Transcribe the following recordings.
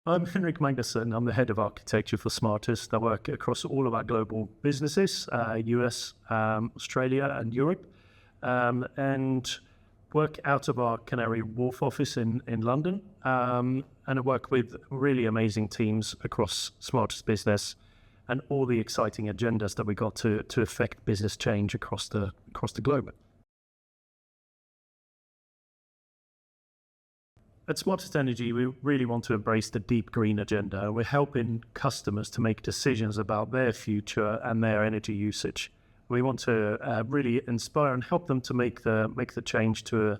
I'm Henrik Magnusson. I'm the head of architecture for Smartest. I work across all of our global businesses, US, Australia and Europe, and work out of our Canary Wharf office in London. And I work with really amazing teams across Smartest business and all the exciting agendas that we got to affect business change across the globe. At SmartestEnergy, we really want to embrace the deep green agenda. We're helping customers to make decisions about their future and their energy usage. We want to really inspire and help them to make the change to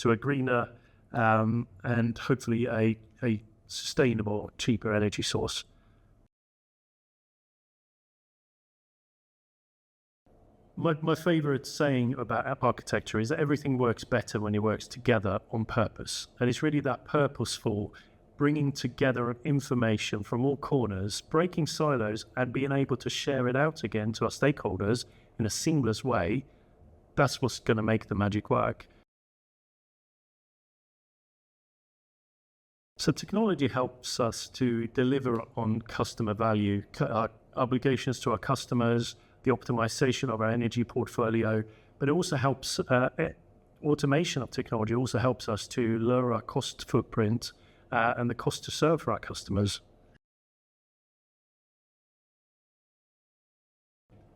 a greener and hopefully a sustainable, cheaper energy source. My favorite saying about architecture is that everything works better when it works together on purpose. And it's really that purposeful, bringing together information from all corners, breaking silos and being able to share it out again to our stakeholders in a seamless way. That's what's going to make the magic work. So technology helps us to deliver on customer value, our obligations to our customers, the optimization of our energy portfolio, but it also helps, automation of technology also helps us to lower our cost footprint and the cost to serve for our customers.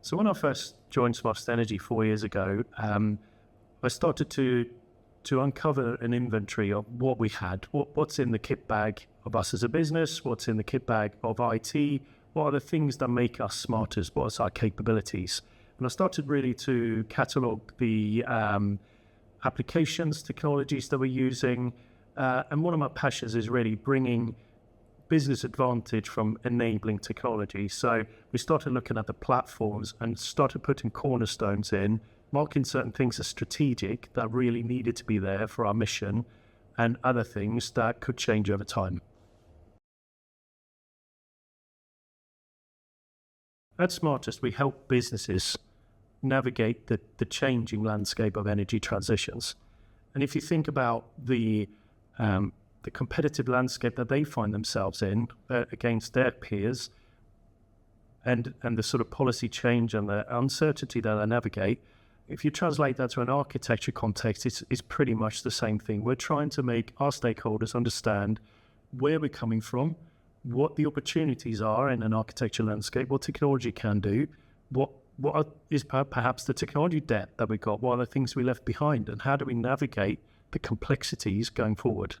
So when I first joined SmartestEnergy 4 years ago, I started to uncover an inventory of what we had, what's in the kit bag of us as a business, what's in the kit bag of IT, what are the things that make us smartest, what's our capabilities. And I started really to catalogue the applications, technologies that we're using, and one of my passions is really bringing business advantage from enabling technology. So we started looking at the platforms and started putting cornerstones in, marking certain things as strategic that really needed to be there for our mission, and other things that could change over time. At Smartest, we help businesses navigate the changing landscape of energy transitions. And if you think about the competitive landscape that they find themselves in against their peers, and the sort of policy change and the uncertainty that they navigate, if you translate that to an architecture context, it's pretty much the same thing. We're trying to make our stakeholders understand where we're coming from, what the opportunities are in an architecture landscape, what technology can do, what is perhaps the technology debt that we got, what are the things we left behind, and how do we navigate the complexities going forward.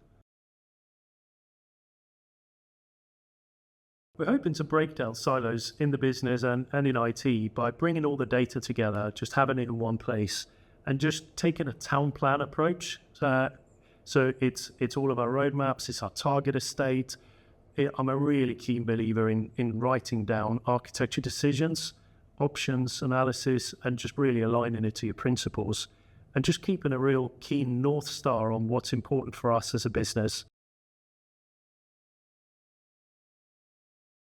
We're hoping to break down silos in the business and in IT by bringing all the data together, just having it in one place, and just taking a town plan approach. So it's all of our roadmaps, it's our target estate. I'm a really keen believer in writing down architecture decisions, options, analysis, and just really aligning it to your principles, and just keeping a real keen North Star on what's important for us as a business.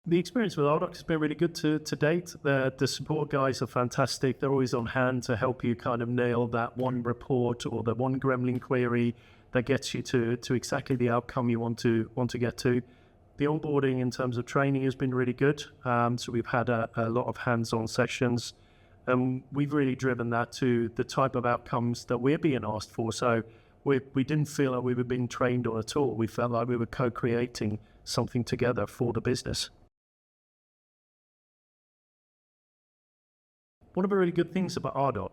The experience with Ardoq has been really good to date. The support guys are fantastic. They're always on hand to help you kind of nail that one report or the one gremlin query that gets you to exactly the outcome you want to get to. The onboarding in terms of training has been really good. So we've had a lot of hands-on sessions, and we've really driven that to the type of outcomes that we're being asked for. So we didn't feel like we were being trained on at all. We felt like we were co-creating something together for the business. One of the really good things about Ardoq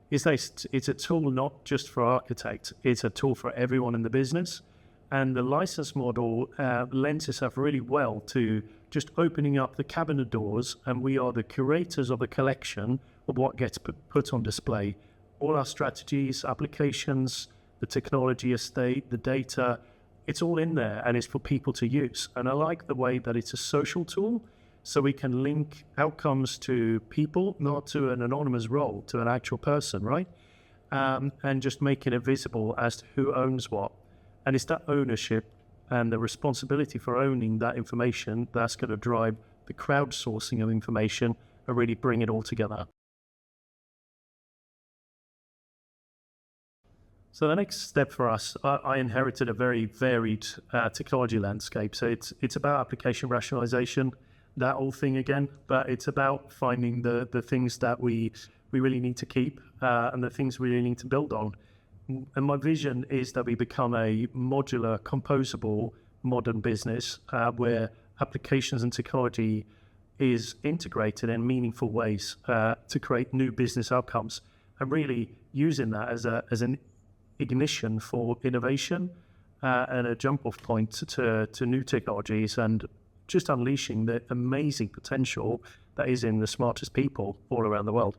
is that it's a tool not just for architects, it's a tool for everyone in the business. And the license model lends itself really well to just opening up the cabinet doors, and we are the curators of the collection of what gets put on display. All our strategies, applications, the technology estate, the data, it's all in there and it's for people to use. And I like the way that it's a social tool, so we can link outcomes to people, not to an anonymous role, to an actual person, right? And just making it visible as to who owns what. And it's that ownership and the responsibility for owning that information that's going to drive the crowdsourcing of information and really bring it all together. So the next step for us, I inherited a very varied technology landscape. So it's about application rationalization, that whole thing again, but it's about finding the things that we really need to keep and the things we really need to build on. And my vision is that we become a modular, composable, modern business where applications and technology is integrated in meaningful ways to create new business outcomes, and really using that as an ignition for innovation and a jump-off point to new technologies, and just unleashing the amazing potential that is in the smartest people all around the world.